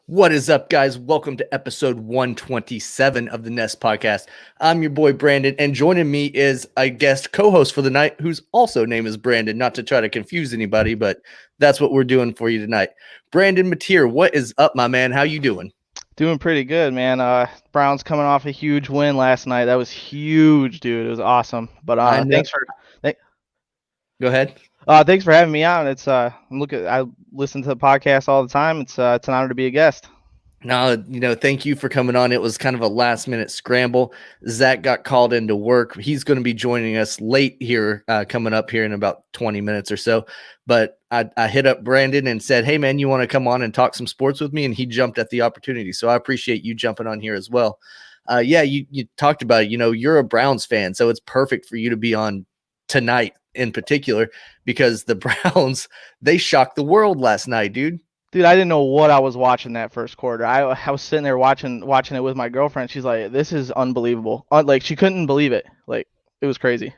What is up, guys? Welcome to episode 127 of the Nest Podcast. I'm your boy, Brandon, and joining me is a guest co-host for the night whose also name is Brandon, not to try to confuse anybody, but that's what we're doing for you tonight. Brandon Mateer, what is up, my man? How you doing? Doing pretty good, man. Browns coming off a huge win last night. That was huge, dude. It was awesome. But I know. th- Go ahead. thanks for having me on. I listen to the podcast all the time. It's an honor to be a guest. No, thank you for coming on. It was kind of a last minute scramble. Zach got called into work. He's going to be joining us late here, coming up here in about 20 minutes or so. But I hit up Brandon and said, hey, man, you want to come on and talk some sports with me? And he jumped at the opportunity. So I appreciate you jumping on here as well. You talked about it. You're a Browns fan, so it's perfect for you to be on tonight in particular because the Browns, they shocked the world last night, dude. Dude, I didn't know what I was watching that first quarter. I was sitting there watching it with my girlfriend. She's like, "This is unbelievable." Like she couldn't believe it. Like it was crazy.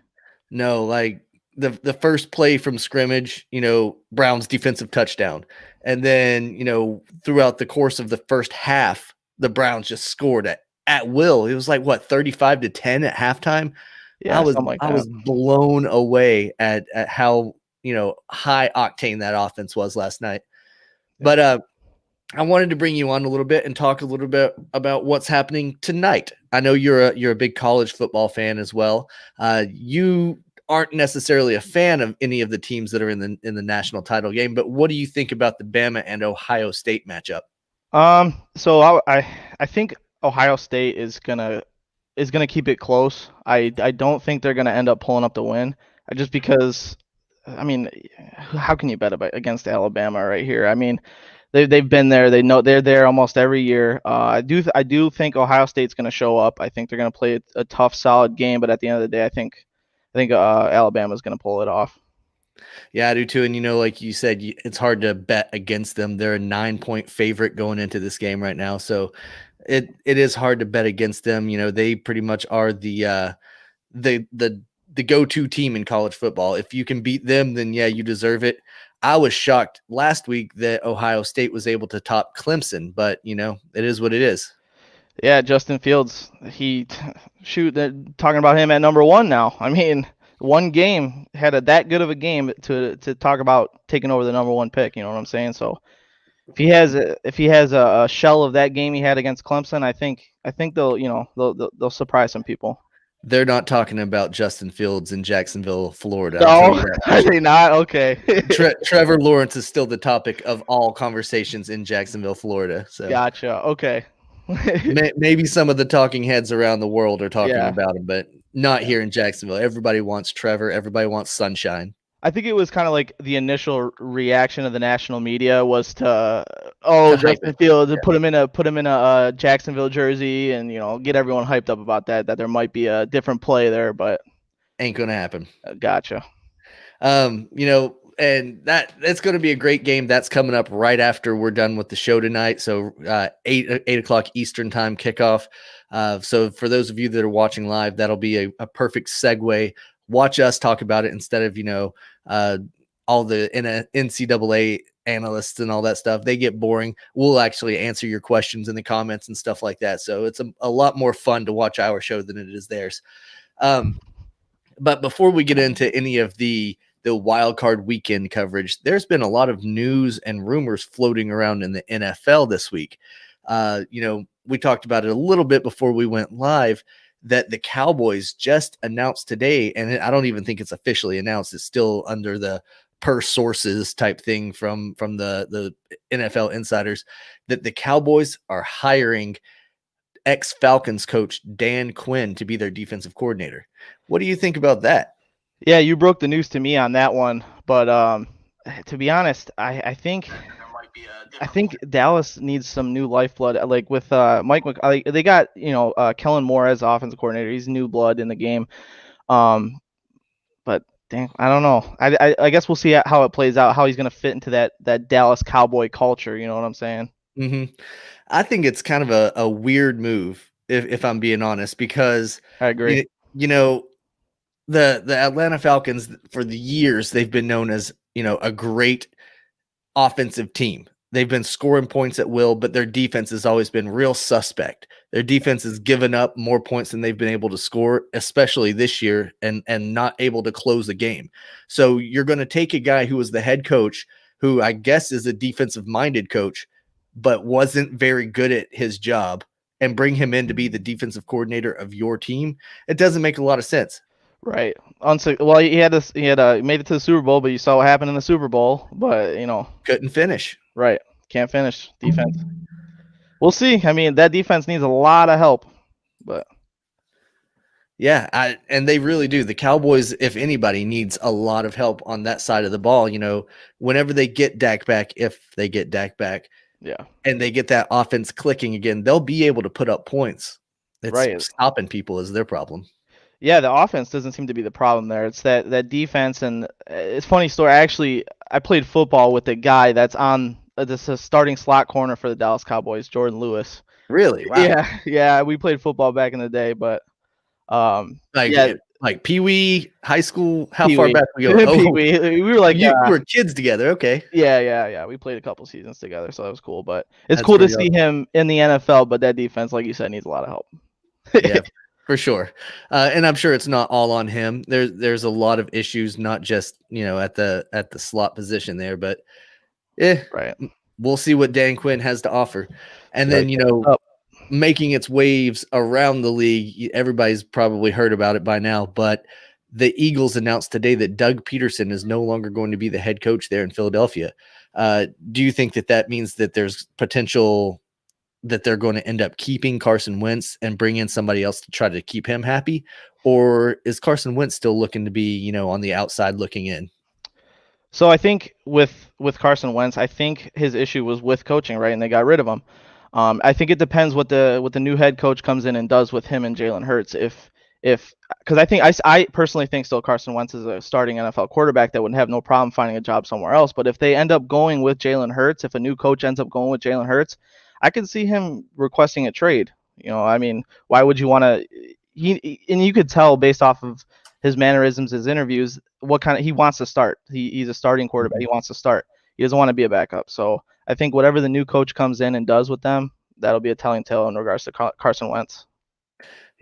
No, like the first play from scrimmage, Brown's defensive touchdown. And then, throughout the course of the first half, the Browns just scored at will. It was like what, 35-10 at halftime. Yeah, something like I that. was blown away at how, high octane that offense was last night. But I wanted to bring you on a little bit and talk a little bit about what's happening tonight. I know you're a big college football fan as well. You aren't necessarily a fan of any of the teams that are in the national title game, but what do you think about the Bama and Ohio State matchup? So I think Ohio State is gonna keep it close. I don't think they're gonna end up pulling up the win, just because. I mean, how can you bet against Alabama right here? I mean, they've been there. They know they're there almost every year. I do think Ohio State's gonna show up. I think they're gonna play a tough, solid game. But at the end of the day, I think Alabama's gonna pull it off. Yeah, I do too. And like you said, it's hard to bet against them. They're a 9-point favorite going into this game right now, so it is hard to bet against them. They pretty much are the go-to team in college football. If you can beat them, then yeah, you deserve it. I was shocked last week that Ohio State was able to top Clemson, but it is what it is. Yeah, Justin Fields. They're talking about him at number one now. I mean, one game had that good of a game to talk about taking over the number one pick. You know what I'm saying? So if he has a shell of that game he had against Clemson, I think they'll surprise some people. They're not talking about Justin Fields in Jacksonville, Florida. No, are they not? Okay. Trevor Lawrence is still the topic of all conversations in Jacksonville, Florida. So Gotcha. Okay. maybe some of the talking heads around the world are talking Yeah. about him, but not here in Jacksonville. Everybody wants Trevor. Everybody wants sunshine. I think it was kind of like the initial reaction of the national media was to, To hype Justin it. Fields, put him in a Jacksonville jersey, and get everyone hyped up about that there might be a different play there, but Ain't gonna happen. gotcha. And that's going to be a great game. That's coming up right after we're done with the show tonight. So 8 o'clock Eastern time kickoff. So for those of you that are watching live, that'll be a perfect segue. Watch us talk about it instead of all the NCAA analysts and all that stuff. They get boring. We'll actually answer your questions in the comments and stuff like that. So it's a lot more fun to watch our show than it is theirs. But before we get into any of the Wildcard weekend coverage, there's been a lot of news and rumors floating around in the NFL this week. We talked about it a little bit before we went live, that the Cowboys just announced today, and I don't even think it's officially announced. It's still under the per sources type thing from the NFL insiders, that the Cowboys are hiring ex-Falcons coach Dan Quinn to be their defensive coordinator. What do you think about that? Yeah, you broke the news to me on that one, but to be honest, I think Dallas needs some new lifeblood. Like with Mike, they got Kellen Moore as offensive coordinator. He's new blood in the game. But dang, I don't know. I guess we'll see how it plays out. How he's gonna fit into that Dallas Cowboy culture. You know what I'm saying? Mm-hmm. I think it's kind of a weird move, if I'm being honest, because I agree. the Atlanta Falcons, for the years they've been known as a great offensive team. They've been scoring points at will, but their defense has always been real suspect. Their defense has given up more points than they've been able to score, especially this year, and not able to close the game. So you're going to take a guy who was the head coach, who I guess is a defensive-minded coach, but wasn't very good at his job, and bring him in to be the defensive coordinator of your team. It doesn't make a lot of sense. Right. Well, he had made it to the Super Bowl, but you saw what happened in the Super Bowl. But couldn't finish. Right. Can't finish defense. We'll see. I mean, that defense needs a lot of help, but yeah, and they really do. The Cowboys, if anybody, needs a lot of help on that side of the ball. Whenever they get Dak back, if they get Dak back, yeah, and they get that offense clicking again, they'll be able to put up points. It's right. Stopping people is their problem. Yeah, the offense doesn't seem to be the problem there. It's that defense, and it's a funny story. Actually, I played football with a guy that's on this starting slot corner for the Dallas Cowboys, Jordan Lewis. Really? Wow. Yeah. We played football back in the day, but like Pee Wee, high school. How Pee-wee. far back we go? Pee Wee. We were like you were kids together, okay? Yeah. We played a couple seasons together, so that was cool. But it's cool to see him in the NFL. But that defense, like you said, needs a lot of help. Yeah. For sure. And I'm sure it's not all on him. There's a lot of issues, not just, at the slot position there, but right. We'll see what Dan Quinn has to offer. And then, making its waves around the league, everybody's probably heard about it by now, but the Eagles announced today that Doug Peterson is no longer going to be the head coach there in Philadelphia. Do you think that means that there's potential that they're going to end up keeping Carson Wentz and bring in somebody else to try to keep him happy? Or is Carson Wentz still looking to be, on the outside looking in? So I think with Carson Wentz, I think his issue was with coaching, right? And they got rid of him. I think it depends what the new head coach comes in and does with him and Jalen Hurts. Because I personally think still Carson Wentz is a starting NFL quarterback that would have no problem finding a job somewhere else. But if they end up going with Jalen Hurts, if a new coach ends up going with Jalen Hurts, I could see him requesting a trade. I mean, why would you want to? And you could tell based off of his mannerisms, his interviews, what kind of he wants to start. He's a starting quarterback. He wants to start. He doesn't want to be a backup. So I think whatever the new coach comes in and does with them, that'll be a telling tale in regards to Carson Wentz.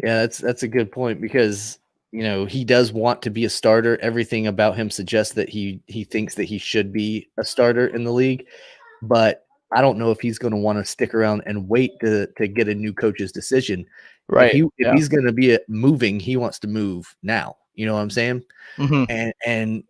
Yeah, that's a good point because he does want to be a starter. Everything about him suggests that he thinks that he should be a starter in the league, but I don't know if he's going to want to stick around and wait to get a new coach's decision. Right. If he's going to be moving, he wants to move now. You know what I'm saying? Mm-hmm. And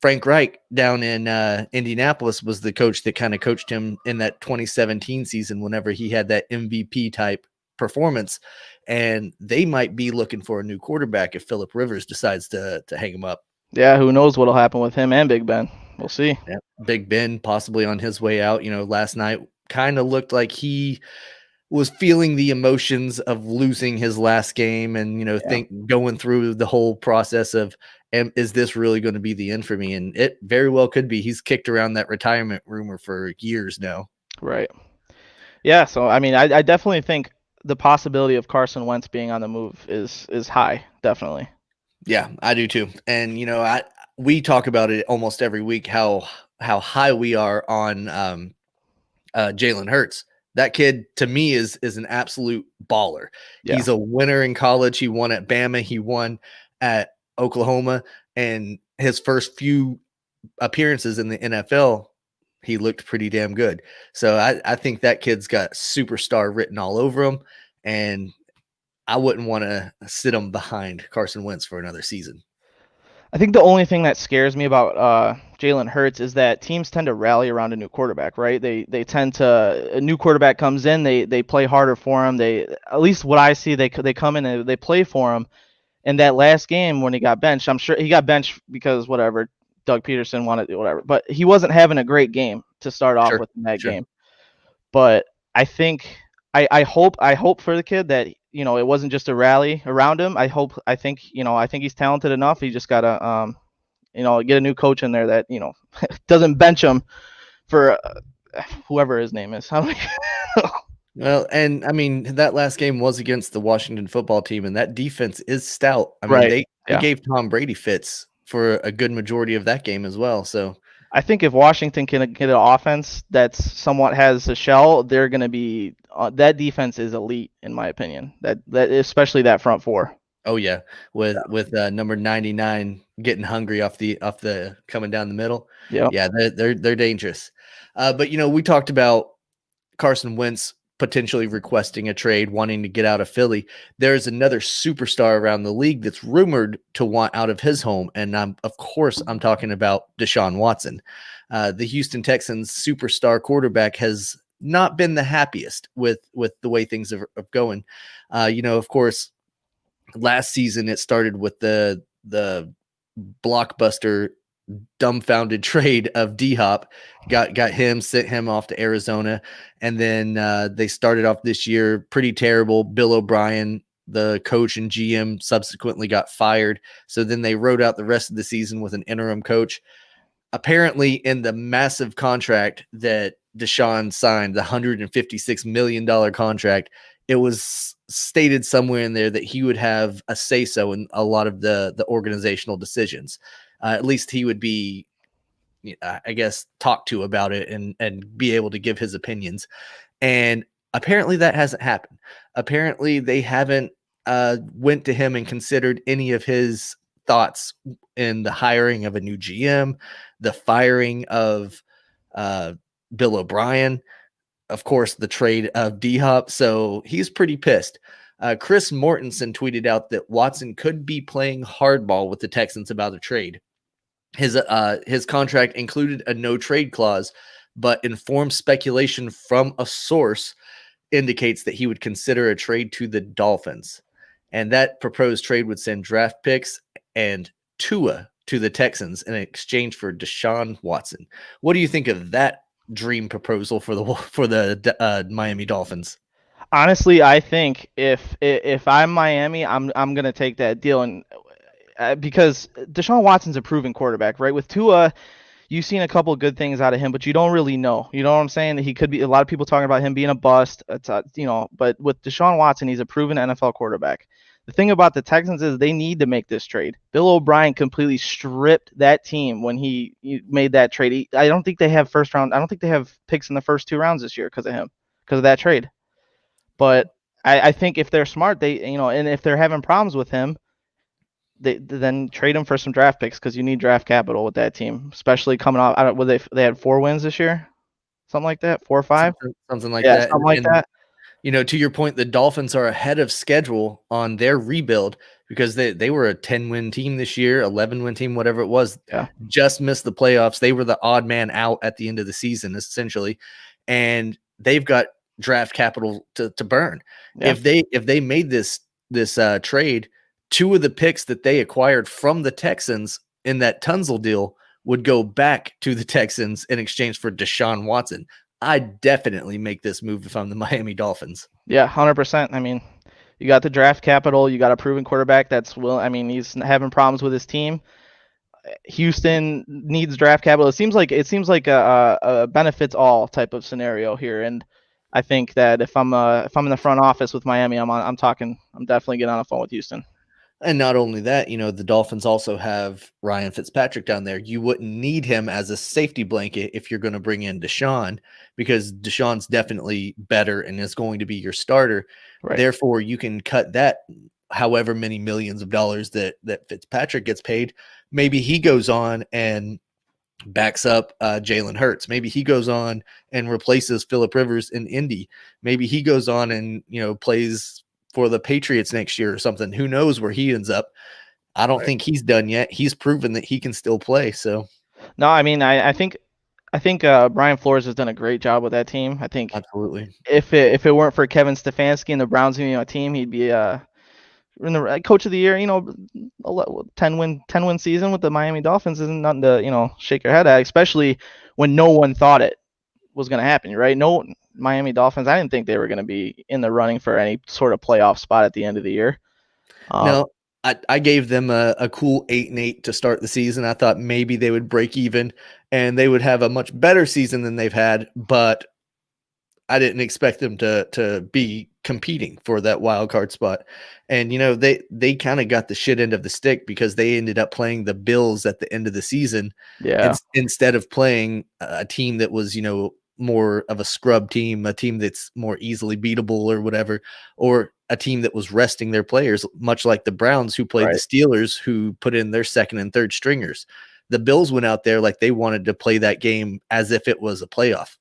Frank Reich down in Indianapolis was the coach that kind of coached him in that 2017 season whenever he had that MVP type performance. And they might be looking for a new quarterback if Phillip Rivers decides to hang him up. Yeah, who knows what'll happen with him and Big Ben. We'll see. Yeah, Big Ben possibly on his way out. Last night kind of looked like he was feeling the emotions of losing his last game and, going through the whole process of, is this really going to be the end for me? And it very well could be. He's kicked around that retirement rumor for years now. Right. Yeah. So, I mean, I definitely think the possibility of Carson Wentz being on the move is high. Definitely. Yeah, I do too. And, we talk about it almost every week, how high we are on Jalen Hurts. That kid to me is an absolute baller. Yeah. He's a winner in college. He won at Bama. He won at Oklahoma, and his first few appearances in the NFL, he looked pretty damn good. So I think that kid's got superstar written all over him, and I wouldn't want to sit him behind Carson Wentz for another season. I think the only thing that scares me about Jalen Hurts is that teams tend to rally around a new quarterback, right? They tend to, a new quarterback comes in, they play harder for him. At least what I see, they come in and they play for him. And that last game when he got benched, I'm sure he got benched because whatever, Doug Peterson wanted whatever, but he wasn't having a great game to start off with in that game. But I think I hope for the kid that it wasn't just a rally around him. I think he's talented enough. He just gotta get a new coach in there that doesn't bench him for whoever his name is. Well, and I mean that last game was against the Washington football team, and that defense is stout. I mean, they gave Tom Brady fits for a good majority of that game as well. So I think if Washington can get an offense that's somewhat has a shell, they're going to be that defense is elite in my opinion. That especially that front four. Oh yeah, with number 99 getting hungry off the coming down the middle. Yeah. Yeah, they're dangerous. But we talked about Carson Wentz potentially requesting a trade, wanting to get out of Philly. There's another superstar around the league that's rumored to want out of his home, and of course I'm talking about Deshaun Watson. The Houston Texans superstar quarterback has not been the happiest with the way things are going. Of course, last season it started with the blockbuster dumbfounded trade of D-Hop, got him, sent him off to Arizona, and then they started off this year pretty terrible. Bill O'Brien, the coach and GM, subsequently got fired. So then they wrote out the rest of the season with an interim coach. Apparently, in the massive contract that Deshaun signed, the $156 million contract, it was stated somewhere in there that he would have a say-so in a lot of the organizational decisions. At least he would be, I guess, talked to about it and be able to give his opinions. And apparently that hasn't happened. Apparently they haven't went to him and considered any of his thoughts in the hiring of a new GM, the firing of Bill O'Brien, of course, the trade of D-Hop. So he's pretty pissed. Chris Mortensen tweeted out that Watson could be playing hardball with the Texans about a trade. His contract included a no trade clause, but informed speculation from a source indicates that he would consider a trade to the Dolphins. And that proposed trade would send draft picks and Tua to the Texans in exchange for Deshaun Watson. What do you think of that dream proposal for the Miami Dolphins? Honestly, I think if I'm Miami, I'm gonna take that deal, and because Deshaun Watson's a proven quarterback, right? With Tua, you've seen a couple of good things out of him, but you don't really know. You know what I'm saying? He could be a lot of people talking about him being a bust. It's but with Deshaun Watson, he's a proven NFL quarterback. The thing about the Texans is they need to make this trade. Bill O'Brien completely stripped that team when he made that trade. I don't think they have first round. I don't think they have picks in the first 2 rounds this year because of him, because of that trade. But I think if they're smart, and if they're having problems with him, they then trade him for some draft picks because you need draft capital with that team, especially coming off. They had 4 wins this year, something like that, 4 or 5, something like yeah, that. something like that. To your point, the Dolphins are ahead of schedule on their rebuild because they were a 10-win team this year, 11-win team, whatever it was. Yeah. Just missed the playoffs. They were the odd man out at the end of the season, essentially, and they've got draft capital to burn. Yeah. If they made this trade, 2 of the picks that they acquired from the Texans in that Tunzel deal would go back to the Texans in exchange for Deshaun Watson. I'd definitely make this move if I'm the Miami Dolphins. Yeah, 100%. I mean, you got the draft capital, you got a proven quarterback he's having problems with his team. Houston needs draft capital. It seems like a benefits all type of scenario here, and I think that if I'm in the front office with Miami, I'm definitely getting on the phone with Houston. And not only that, the Dolphins also have Ryan Fitzpatrick down there. You wouldn't need him as a safety blanket if you're going to bring in Deshaun, because Deshaun's definitely better and is going to be your starter. Right. Therefore, you can cut that however many millions of dollars that Fitzpatrick gets paid. Maybe he goes on and backs up Jalen Hurts. Maybe he goes on and replaces Phillip Rivers in Indy. Maybe he goes on and plays for the Patriots next year or something. Who knows where he ends up? I don't think he's done yet. He's proven that he can still play. So no, I mean, I think Brian Flores has done a great job with that team. I think absolutely. If it weren't for Kevin Stefanski and the Browns team, he'd be in the coach of the year. 10-win season with the Miami Dolphins isn't nothing to shake your head at, especially when no one thought it was going to happen, right? No, Miami Dolphins, I didn't think they were going to be in the running for any sort of playoff spot at the end of the year. No, I gave them a cool 8-8 to start the season. I thought maybe they would break even and they would have a much better season than they've had, but I didn't expect them to be competing for that wild card spot. And they kind of got the shit end of the stick because they ended up playing the Bills at the end of the season Yeah. instead of playing a team that was more of a scrub team, a team that's more easily beatable or whatever, or a team that was resting their players, much like the Browns who played the Right. Steelers who put in their second and third stringers. The Bills went out there like they wanted to play that game as if it was a playoff.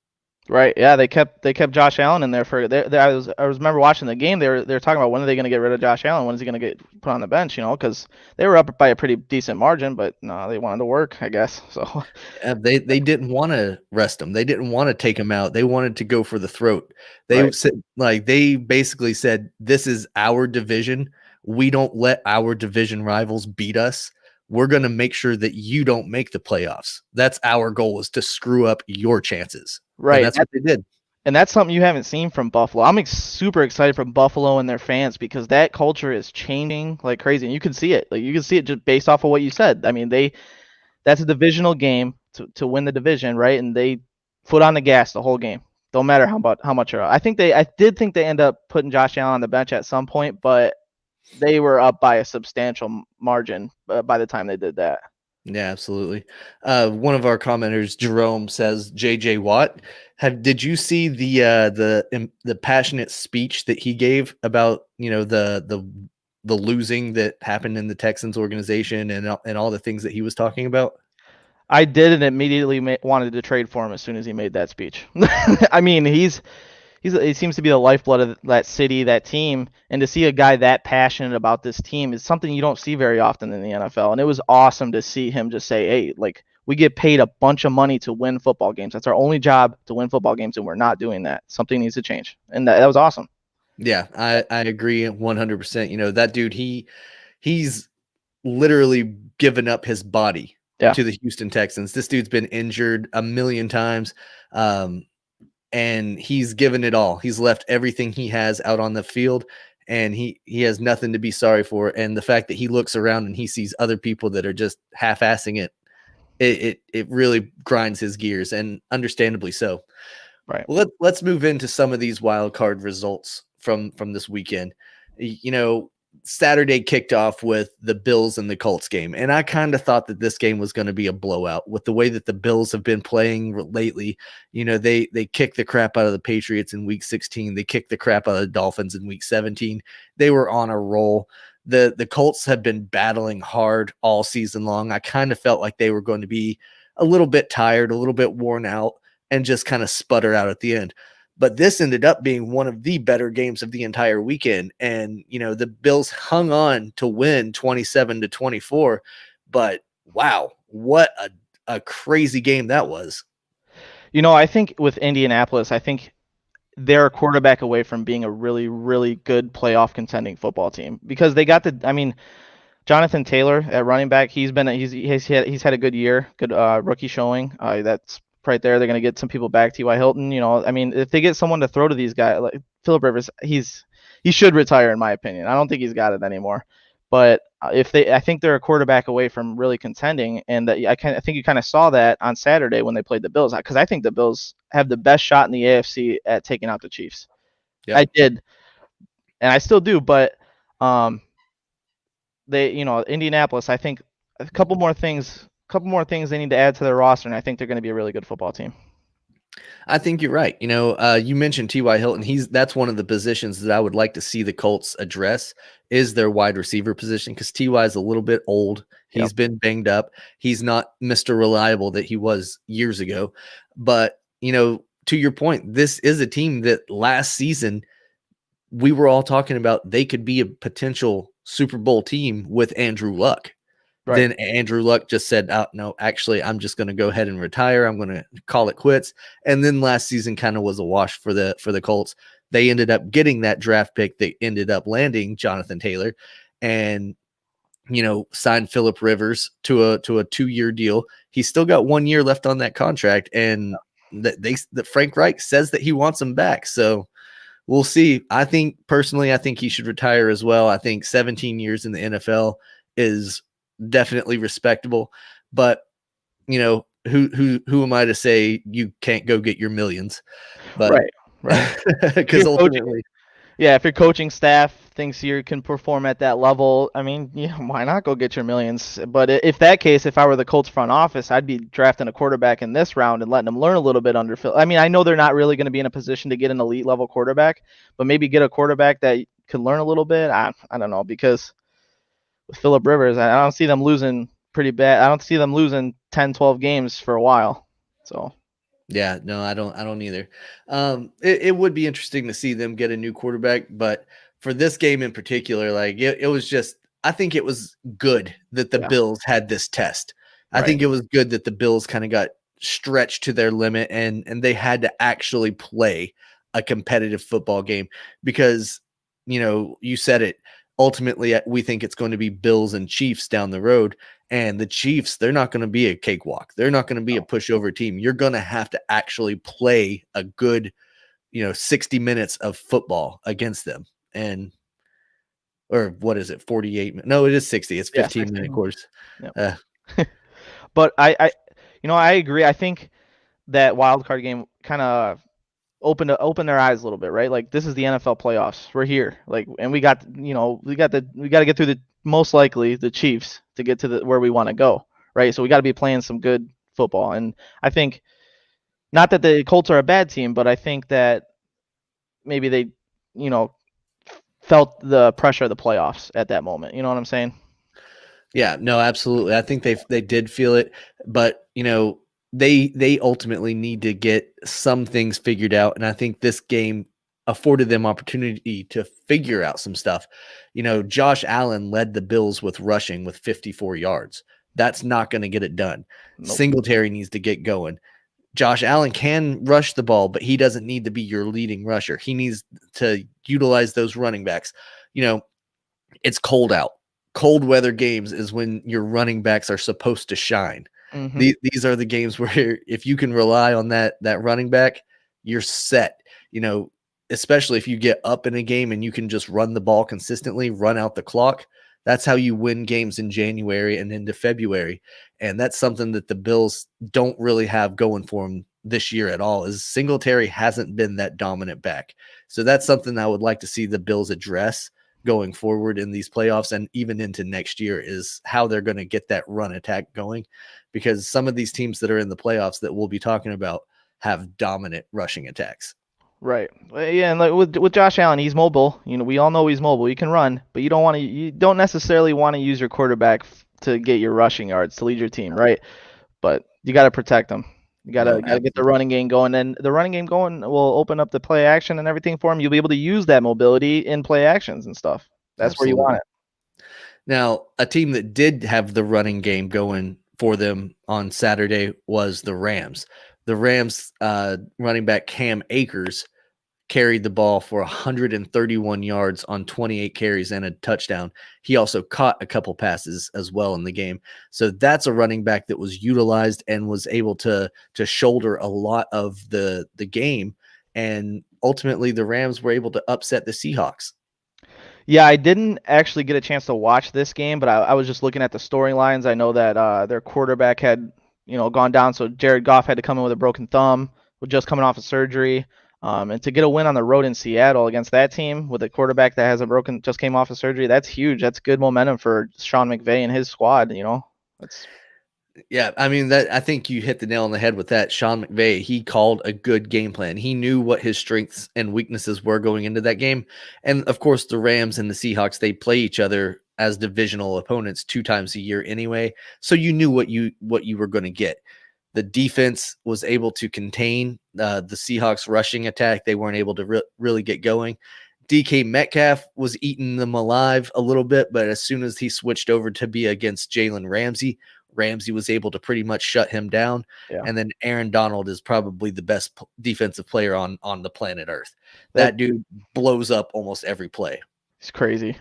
Right. Yeah, they kept Josh Allen in there for. I remember watching the game. They were talking about when are they going to get rid of Josh Allen? When is he going to get put on the bench? Because they were up by a pretty decent margin, but no, they wanted to work, I guess. So They didn't want to rest him. They didn't want to take him out. They wanted to go for the throat. They right. said, they basically said, "This is our division. We don't let our division rivals beat us. We're going to make sure that you don't make the playoffs. That's our goal, is to screw up your chances." And Right. that's what they did. And that's something you haven't seen from Buffalo. I'm super excited from Buffalo and their fans because that culture is changing like crazy, and you can see it. Like you can see it just based off of what you said. I mean, that's a divisional game to win the division, right? And they foot on the gas the whole game. Don't matter how much are up. I did think they end up putting Josh Allen on the bench at some point, but they were up by a substantial margin by the time they did that. Yeah, absolutely. One of our commenters, Jerome, says J.J. Watt. Did you see the passionate speech that he gave about the losing that happened in the Texans organization and all the things that he was talking about? I did, and immediately wanted to trade for him as soon as he made that speech. I mean, he seems to be the lifeblood of that city, that team, and to see a guy that passionate about this team is something you don't see very often in the NFL. And it was awesome to see him just say, "Hey, like we get paid a bunch of money to win football games. That's our only job, to win football games, and we're not doing that. Something needs to change." And that was awesome. Yeah, I agree 100%. That dude, he's literally given up his body Yeah. to the Houston Texans. This dude's been injured a million times. And he's given it all. He's left everything he has out on the field, and he has nothing to be sorry for. And the fact that he looks around and he sees other people that are just half-assing it really grinds his gears, and understandably so. Right. Well, let's move into some of these wild card results from this weekend. Saturday kicked off with the Bills and the Colts game, and I kind of thought that this game was going to be a blowout with the way that the Bills have been playing lately. They kicked the crap out of the Patriots in week 16. They kicked the crap out of the Dolphins in week 17. They were on a roll. The Colts have been battling hard all season long. I kind of felt like they were going to be a little bit tired, a little bit worn out, and just kind of sputter out at the end. But this ended up being one of the better games of the entire weekend. And, the Bills hung on to win 27-24. But wow, what a crazy game that was. I think with Indianapolis, I think they're a quarterback away from being a really, really good playoff contending football team because they got Jonathan Taylor at running back. He's had a good year, good rookie showing. That's right there. They're going to get some people back. T.Y. Hilton, I mean, if they get someone to throw to these guys, like Phillip Rivers, he should retire in my opinion. I don't think he's got it anymore. But I think they're a quarterback away from really contending, and I think you kind of saw that on Saturday when they played the Bills, because I think the Bills have the best shot in the AFC at taking out the Chiefs. Yep. I did, and I still do, but Indianapolis, I think a couple more things they need to add to their roster, and I think they're going to be a really good football team. I think you're right. You mentioned T.Y. Hilton. That's one of the positions that I would like to see the Colts address, is their wide receiver position, because T.Y. is a little bit old. He's been banged up. He's not Mr. Reliable that he was years ago. But, to your point, this is a team that last season we were all talking about they could be a potential Super Bowl team with Andrew Luck. Right. Then Andrew Luck just said, "Oh, no, actually, I'm just going to go ahead and retire. I'm going to call it quits." And then last season kind of was a wash for the Colts. They ended up getting that draft pick. They ended up landing Jonathan Taylor, and signed Phillip Rivers to a 2-year deal. He's still got 1 year left on that contract, and that Frank Reich says that he wants him back. So we'll see. I think he should retire as well. I think 17 years in the NFL is definitely respectable, but who am I to say you can't go get your millions? But right. Because ultimately Yeah, if your coaching staff thinks you can perform at that level, I mean, yeah, why not go get your millions? But if that case, if I were the Colts front office, I'd be drafting a quarterback in this round and letting them learn a little bit under Phil. I mean, I know they're not really going to be in a position to get an elite level quarterback, but maybe get a quarterback that could learn a little bit. I don't know, because with Phillip Rivers, I don't see them losing pretty bad. I don't see them losing 10, 12 games for a while. So Yeah, no, I don't either. It would be interesting to see them get a new quarterback, but for this game in particular, like it was just, I think it was good that the yeah, Bills had this test. I right. think it was good that the Bills kind of got stretched to their limit and they had to actually play a competitive football game because, you said it. Ultimately, we think it's going to be Bills and Chiefs down the road. And the Chiefs, they're not going to be a cakewalk. They're not going to be a No. pushover team. You're going to have to actually play a good, 60 minutes of football against them. And, or what is it, 48? No, it is 60. It's Yeah, 15-minute 16. quarters. Yep. Uh, But I agree. I think that wild card game kind of open their eyes a little bit, right? Like this is the NFL playoffs. We're here. Like, and we got we got to get through the most likely the Chiefs to get to the where we want to go, right? So we got to be playing some good football. And I think not that the Colts are a bad team, but I think that maybe they, you know, felt the pressure of the playoffs at that moment. You know what I'm saying? Yeah, no, absolutely. I think they did feel it, but they ultimately need to get some things figured out, and I think this game afforded them opportunity to figure out some stuff. Josh Allen led the Bills with rushing with 54 yards. That's not going to get it done. Nope. Singletary needs to get going. Josh Allen can rush the ball, but he doesn't need to be your leading rusher. He needs to utilize those running backs. It's cold out. Cold weather games is when your running backs are supposed to shine. Mm-hmm. These are the games where if you can rely on that running back, you're set. Especially if you get up in a game and you can just run the ball consistently, run out the clock. That's how you win games in January and into February. And that's something that the Bills don't really have going for them this year at all. Is Singletary hasn't been that dominant back. So that's something I would like to see the Bills address going forward in these playoffs and even into next year, is how they're going to get that run attack going, because some of these teams that are in the playoffs that we'll be talking about have dominant rushing attacks. Right. Well, yeah, and like with Josh Allen, he's mobile. We all know he's mobile. He can run, but you don't necessarily want to use your quarterback to get your rushing yards to lead your team, right? But you got to protect them. You No, gotta get the absolutely. running game going, and the running game going will open up the play action and everything for him. You'll be able to use that mobility in play actions and stuff. That's where you want Absolutely. it. Now, a team that did have the running game going for them on Saturday was the Rams. The Rams running back Cam Akers carried the ball for 131 yards on 28 carries and a touchdown. He also caught a couple passes as well in the game. So that's a running back that was utilized and was able to shoulder a lot of the game. And ultimately, the Rams were able to upset the Seahawks. Yeah, I didn't actually get a chance to watch this game, but I was just looking at the storylines. I know that their quarterback had, gone down, so Jared Goff had to come in with a broken thumb, just coming off of surgery. And to get a win on the road in Seattle against that team with a quarterback that has just came off of surgery, that's huge. That's good momentum for Sean McVay and his squad. That's Yeah, I mean that I think you hit the nail on the head with that. Sean McVay, he called a good game plan. He knew what his strengths and weaknesses were going into that game. And of course, the Rams and the Seahawks, they play each other as divisional opponents 2 times a year anyway. So you knew what you were going to get. The defense was able to contain the Seahawks rushing attack. They weren't able to really get going. DK Metcalf was eating them alive a little bit, but as soon as he switched over to be against Jalen Ramsey, Ramsey was able to pretty much shut him down. yeah. And then Aaron Donald is probably the best defensive player on the planet Earth. That That dude blows up almost every play. is crazy.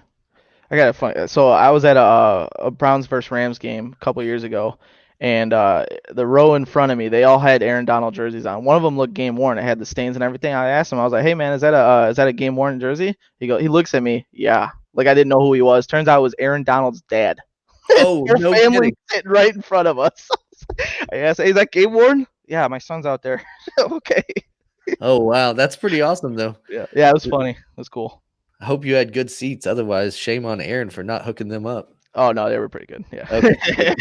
I got a fun. So I was at a Browns versus Rams game a couple years ago, and the row in front of me, they all had Aaron Donald jerseys on. One of them looked game worn. It had the stains and everything. I asked him, I was like, "Hey man, is that a game worn jersey?" He looks at me, yeah, like I didn't know who he was. Turns out it was Aaron Donald's dad. Oh, Their no family kidding. sitting right in front of us. I asked, "Hey, is that game worn?" Yeah, my son's out there. Okay. Oh, wow. That's pretty awesome, though. Yeah, it was funny. It was cool. I hope you had good seats. Otherwise, shame on Aaron for not hooking them up. Oh no, they were pretty good. Yeah. Okay.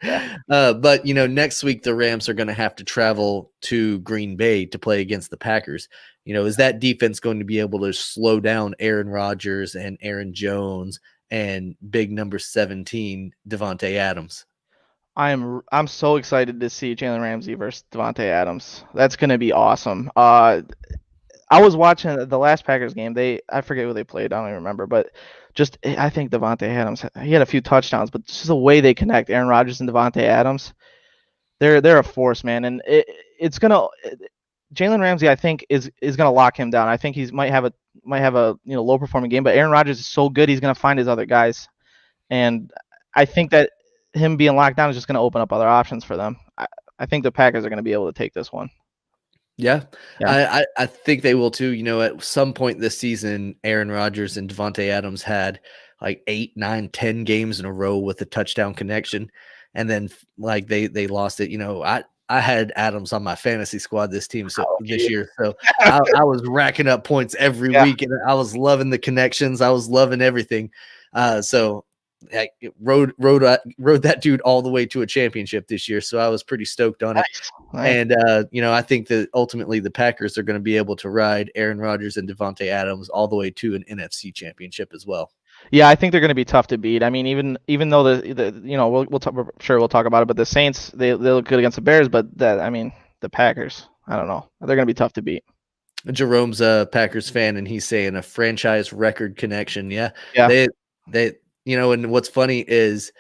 Yeah. Yeah. But next week the Rams are going to have to travel to Green Bay to play against the Packers. Is that defense going to be able to slow down Aaron Rodgers and Aaron Jones and big number 17 Devontae Adams? I'm so excited to see Jalen Ramsey versus Devontae Adams. That's gonna be awesome. I was watching the last Packers game. I forget who they played. I don't even remember. But I think Devontae Adams. He had a few touchdowns, but just the way they connect, Aaron Rodgers and Devontae Adams, they're a force, man. And it's gonna Jalen Ramsey, I think, is gonna lock him down. I think he might have a low performing game, but Aaron Rodgers is so good, he's gonna find his other guys, and I think that him being locked down is just gonna open up other options for them. I think the Packers are gonna be able to take this one. Yeah, Yeah. I think they will too. At some point this season, Aaron Rodgers and Devontae Adams had like 8, 9, 10 games in a row with a touchdown connection, and then like they lost it. I had Adams on my fantasy squad this year, so I was racking up points every Yeah. week, and I was loving the connections. I was loving everything. So I rode that dude all the way to a championship this year, so I was pretty stoked on it. Nice. And I think that ultimately the Packers are going to be able to ride Aaron Rodgers and Devontae Adams all the way to an NFC championship as well. Yeah, I think they're going to be tough to beat. I mean, even though we'll sure we'll talk about it, but the Saints they look good against the Bears, but the Packers, I don't know, they're going to be tough to beat. Jerome's a Packers fan, and he's saying a franchise record connection. Yeah, Yeah. they and what's funny is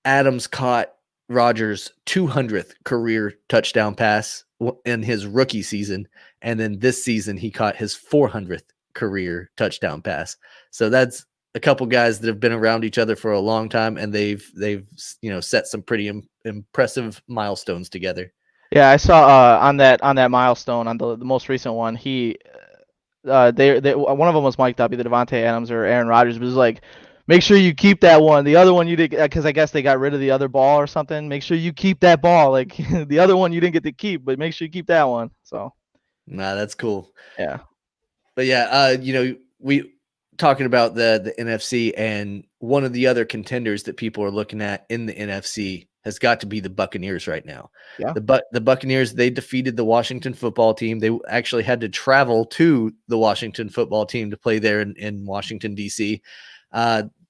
Adams caught Rodgers' 200th career touchdown pass in his rookie season, and then this season he caught his 400th career touchdown pass. So that's a couple guys that have been around each other for a long time, and they've set some pretty impressive milestones together. Yeah, I saw on that milestone on the most recent one, they one of them was mic'd up, either Devontae Adams or Aaron Rodgers, but it was like, make sure you keep that one. The other one you did, because I guess they got rid of the other ball or something. Make sure you keep that ball. Like the other one you didn't get to keep, but make sure you keep that one. So. Nah, that's cool. Yeah. But yeah, we talking about the NFC, and one of the other contenders that people are looking at in the NFC has got to be the Buccaneers right now. Yeah. The Buccaneers, they defeated the Washington football team. They actually had to travel to the Washington football team to play there in Washington, D.C.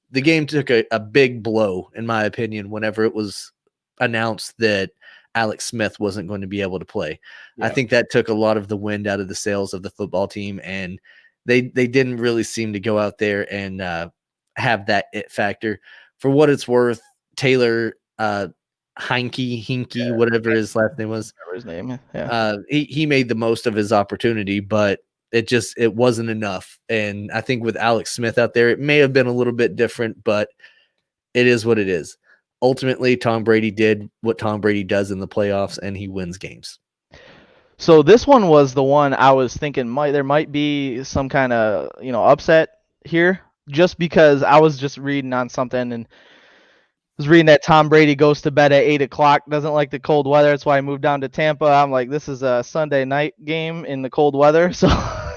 The game took a big blow, in my opinion, whenever it was announced that Alex Smith wasn't going to be able to play. Yeah. I think that took a lot of the wind out of the sails of the football team, and they didn't really seem to go out there and have that it factor. For what it's worth, Taylor Hinkie, whatever his last name was, his name, yeah. He made the most of his opportunity, but it wasn't enough. And I think with Alex Smith out there, it may have been a little bit different, but it is what it is. Ultimately, Tom Brady did what Tom Brady does in the playoffs, and he wins games. So this one was the one I was thinking there might be some kind of upset here, just because I was just reading on something and was reading that Tom Brady goes to bed at 8:00, doesn't like the cold weather. That's why I moved down to Tampa. I'm like, this is a Sunday night game in the cold weather, so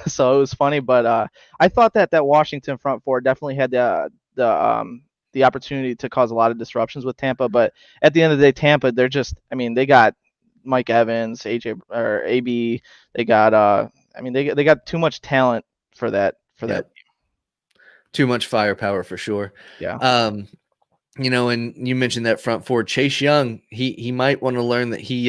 it was funny. But I thought that Washington front four definitely had the opportunity to cause a lot of disruptions with Tampa. But at the end of the day, Tampa, they got Mike Evans, AB. They got they got too much talent for that. Too much firepower for sure. Yeah. And you mentioned that front four, Chase Young, he might want to learn that he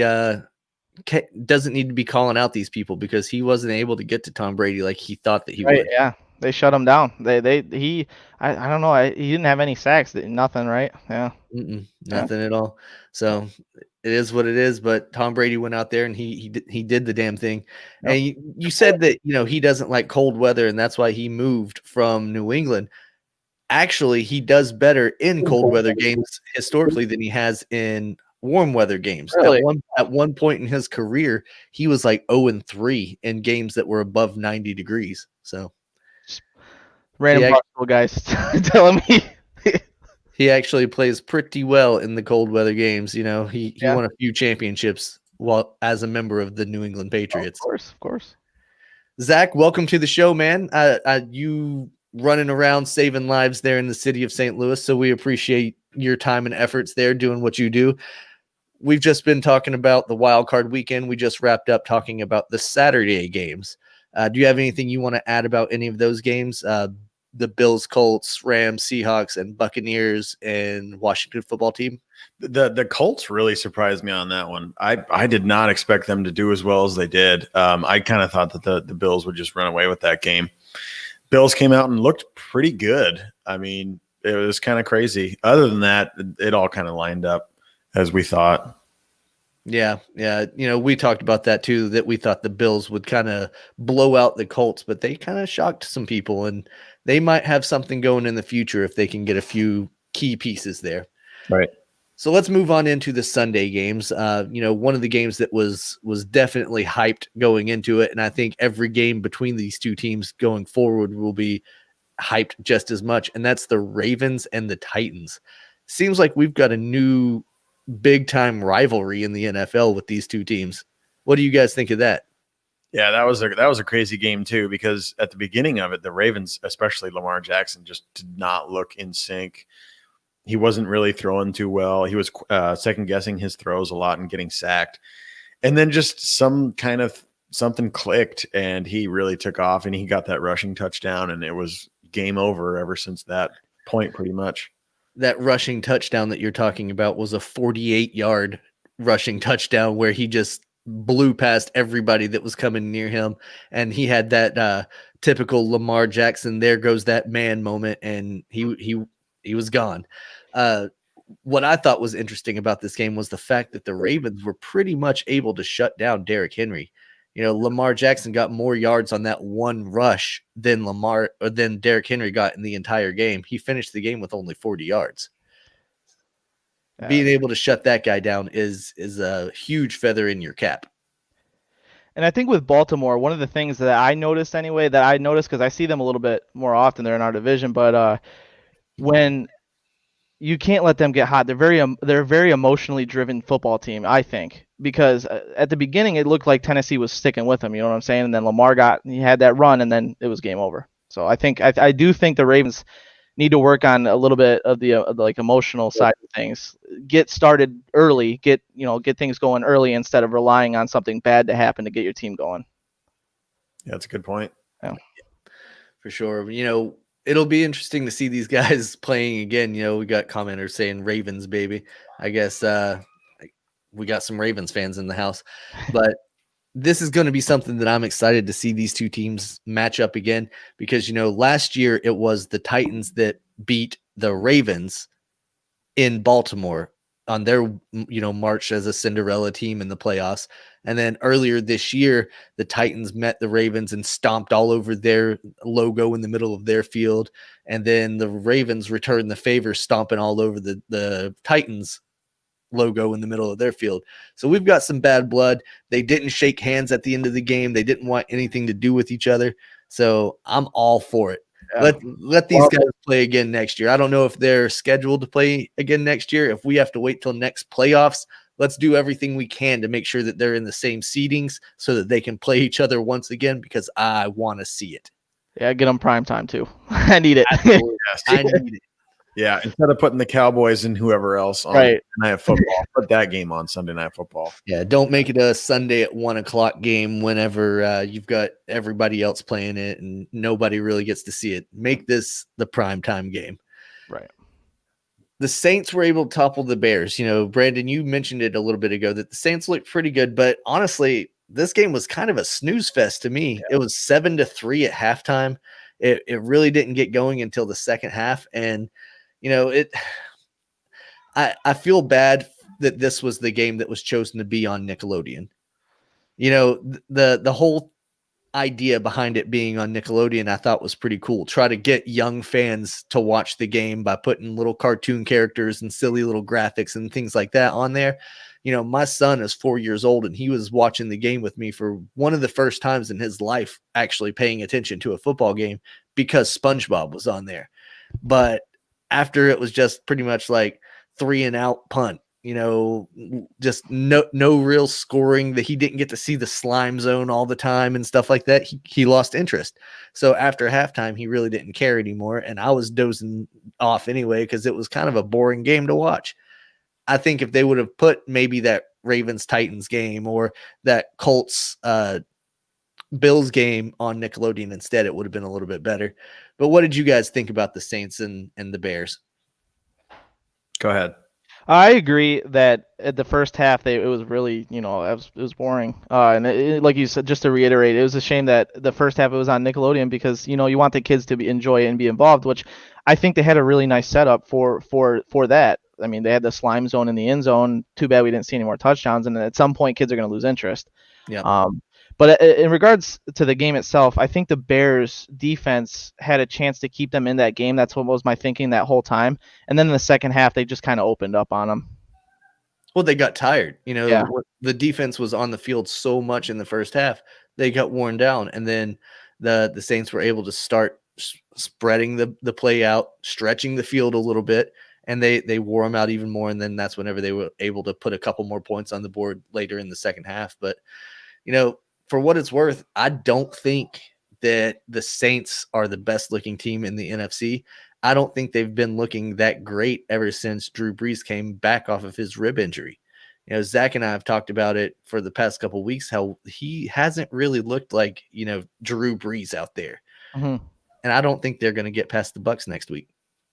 doesn't need to be calling out these people, because he wasn't able to get to Tom Brady like he thought that he would. Yeah, they shut him down. I don't know. He didn't have any sacks. Nothing, right? Yeah. Nothing at all. So it is what it is. But Tom Brady went out there and he did the damn thing. Yep. And you said that he doesn't like cold weather, and that's why he moved from New England. Actually, he does better in cold weather games historically than he has in warm weather games. Really? At one point in his career, he was like 0-3 in games that were above 90 degrees. So random possible guys telling me he actually plays pretty well in the cold weather games. He won a few championships while as a member of the New England Patriots. Of course. Zach, welcome to the show, man. You running around saving lives there in the city of St. Louis, so we appreciate your time and efforts there doing what you do. We've just been talking about the Wildcard weekend. We just wrapped up talking about the Saturday games. Do you have anything you want to add about any of those games? The Bills, Colts, Rams, Seahawks, and Buccaneers and Washington football team? The Colts really surprised me on that one. I did not expect them to do as well as they did. I kind of thought that the Bills would just run away with that game. Bills came out and looked pretty good. I mean, it was kind of crazy. Other than that, it all kind of lined up as we thought. Yeah. We talked about that too, that we thought the Bills would kind of blow out the Colts, but they kind of shocked some people, and they might have something going in the future if they can get a few key pieces there. Right. So let's move on into the Sunday games. One of the games that was definitely hyped going into it, and I think every game between these two teams going forward will be hyped just as much, and that's the Ravens and the Titans. Seems like we've got a new big-time rivalry in the NFL with these two teams. What do you guys think of that? Yeah, that was a crazy game too, because at the beginning of it, the Ravens, especially Lamar Jackson, just did not look in sync. He wasn't really throwing too well. He was second guessing his throws a lot and getting sacked. And then just something clicked and he really took off and he got that rushing touchdown, and it was game over ever since that point, pretty much. That rushing touchdown that you're talking about was a 48-yard rushing touchdown where he just blew past everybody that was coming near him. And he had that typical Lamar Jackson, there goes that man moment, and he was gone. What I thought was interesting about this game was the fact that the Ravens were pretty much able to shut down Derrick Henry. Lamar Jackson got more yards on that one rush than Derrick Henry got in the entire game. He finished the game with only 40 yards. Being able to shut that guy down is a huge feather in your cap. And I think with Baltimore, one of the things that I noticed because I see them a little bit more often, they're in our division, but when you can't let them get hot. They're a very emotionally driven football team, I think, because at the beginning it looked like Tennessee was sticking with them. You know what I'm saying? And then Lamar had that run, and then it was game over. So I do think the Ravens need to work on a little bit of the emotional side of things. Get started early. Get things going early instead of relying on something bad to happen to get your team going. Yeah, that's a good point. Yeah, for sure. It'll be interesting to see these guys playing again. We got commenters saying Ravens, baby. I guess we got some Ravens fans in the house. But this is going to be something that I'm excited to see these two teams match up again, because, last year it was the Titans that beat the Ravens in Baltimore on their, march as a Cinderella team in the playoffs. And then earlier this year, the Titans met the Ravens and stomped all over their logo in the middle of their field. And then the Ravens returned the favor, stomping all over the Titans logo in the middle of their field. So we've got some bad blood. They didn't shake hands at the end of the game. They didn't want anything to do with each other. So I'm all for it. Yeah. Let these guys play again next year. I don't know if they're scheduled to play again next year. If we have to wait till next playoffs, let's do everything we can to make sure that they're in the same seedings so that they can play each other once again, because I want to see it. Yeah, get them prime time too. I need it. I need it. Yeah, instead of putting the Cowboys and whoever else on Sunday Night Football, put that game on Sunday Night Football. Yeah, don't make it a Sunday at 1:00 game whenever you've got everybody else playing it and nobody really gets to see it. Make this the primetime game. Right. The Saints were able to topple the Bears. Brandon, you mentioned it a little bit ago that the Saints looked pretty good, but honestly, this game was kind of a snooze fest to me. Yeah. It was 7-3 at halftime. It really didn't get going until the second half, and I feel bad that this was the game that was chosen to be on Nickelodeon. The whole idea behind it being on Nickelodeon, I thought was pretty cool. Try to get young fans to watch the game by putting little cartoon characters and silly little graphics and things like that on there. My son is 4 years old, and he was watching the game with me for one of the first times in his life actually paying attention to a football game because SpongeBob was on there. But after it was just pretty much like 3-and-out punt, just no real scoring, that he didn't get to see the slime zone all the time and stuff like that. He lost interest. So after halftime, he really didn't care anymore. And I was dozing off anyway, because it was kind of a boring game to watch. I think if they would have put maybe that Ravens Titans game or that Colts Bills game on Nickelodeon instead, it would have been a little bit better. But what did you guys think about the Saints and the Bears? Go ahead. I agree that at the first half it was really, it was boring. And like you said, just to reiterate, it was a shame that the first half it was on Nickelodeon, because you want the kids to enjoy it and be involved, which I think they had a really nice setup for that. I mean, they had the slime zone in the end zone. Too bad we didn't see any more touchdowns, and at some point kids are going to lose interest. Yeah. But in regards to the game itself, I think the Bears defense had a chance to keep them in that game. That's what was my thinking that whole time. And then in the second half, they just kind of opened up on them. Well, they got tired. Yeah. The defense was on the field so much in the first half, they got worn down. And then the Saints were able to start spreading the play out, stretching the field a little bit, and they wore them out even more. And then that's whenever they were able to put a couple more points on the board later in the second half. But, for what it's worth, I don't think that the Saints are the best looking team in the NFC. I don't think they've been looking that great ever since Drew Brees came back off of his rib injury. Zach and I have talked about it for the past couple of weeks, how he hasn't really looked like, Drew Brees out there. Mm-hmm. And I don't think they're going to get past the Bucs next week.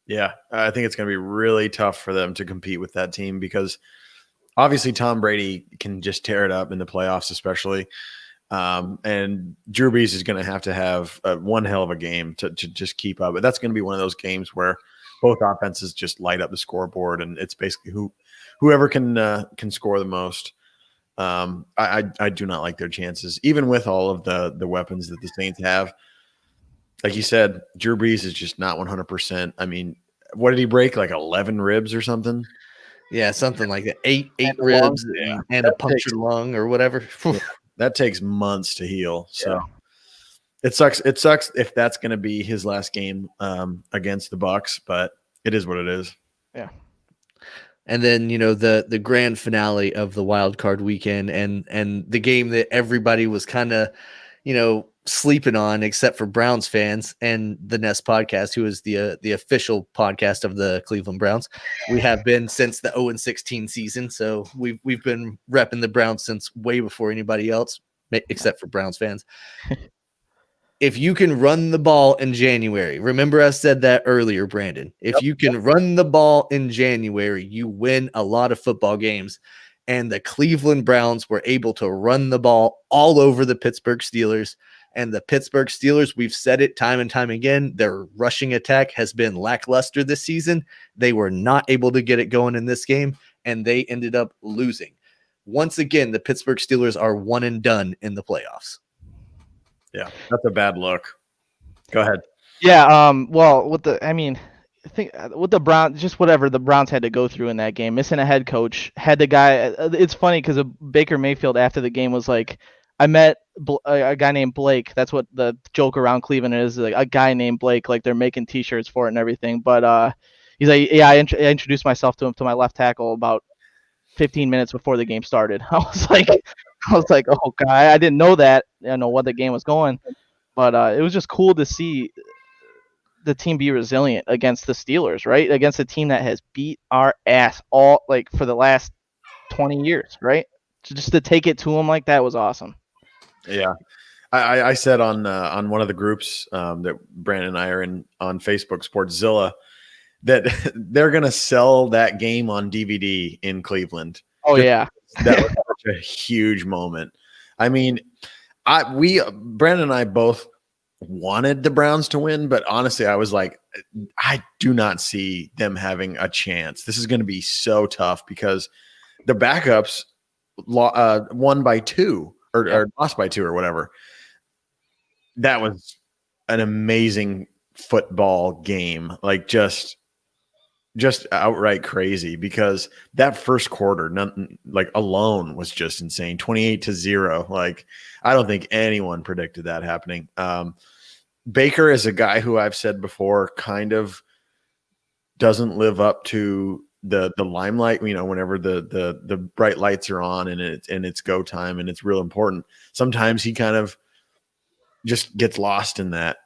Yeah, I think it's going to be really tough for them to compete with that team, because obviously Tom Brady can just tear it up in the playoffs, especially. And Drew Brees is going to have one hell of a game to just keep up. But that's going to be one of those games where both offenses just light up the scoreboard, and it's basically whoever can score the most. I do not like their chances, even with all of the weapons that the Saints have. Like you said, Drew Brees is just not 100%. I mean, what did he break? Like 11 ribs or something? Yeah, something like that. Eight ribs and a punctured lung or whatever. Yeah. That takes months to heal. So it sucks. It sucks if that's going to be his last game against the Bucs, but it is what it is. Yeah. And then, the grand finale of the wild card weekend and the game that everybody was kind of, sleeping on, except for Browns fans and the Nest podcast, who is the official podcast of the Cleveland Browns. We have been since the 0-16 season. So we've been repping the Browns since way before anybody else, except for Browns fans. If you can run the ball in January, remember I said that earlier, Brandon, if you can run the ball in January, you win a lot of football games. And the Cleveland Browns were able to run the ball all over the Pittsburgh Steelers. And the Pittsburgh Steelers, we've said it time and time again, their rushing attack has been lackluster this season. They were not able to get it going in this game, and they ended up losing. Once again, the Pittsburgh Steelers are one and done in the playoffs. Yeah, that's a bad look. Go ahead. Yeah, well, I think with the Browns, just whatever the Browns had to go through in that game, missing a head coach, had the guy. It's funny because Baker Mayfield after the game was like, I met a guy named Blake. That's what the joke around Cleveland is, like a guy named Blake. Like they're making T-shirts for it and everything. But he's like, yeah, I introduced myself to him, to my left tackle, about 15 minutes before the game started. I was like, oh God, I didn't know that. I know what the game was going, but it was just cool to see the team be resilient against the Steelers, right? Against a team that has beat our ass all like for the last 20 years, right? Just to take it to them like that was awesome. Yeah. I said on one of the groups that Brandon and I are in on Facebook, Sportszilla, that they're going to sell that game on DVD in Cleveland. Oh, yeah. That was such a huge moment. I mean, Brandon and I both wanted the Browns to win, but honestly, I was like, I do not see them having a chance. This is going to be so tough because the backups won by 2 or lost by 2 or whatever. That was an amazing football game. Like just outright crazy, because that first quarter, alone was just insane. 28-0. Like, I don't think anyone predicted that happening. Baker is a guy who I've said before kind of doesn't live up to the limelight, whenever the bright lights are on and it's go time and it's real important, sometimes he kind of just gets lost in that.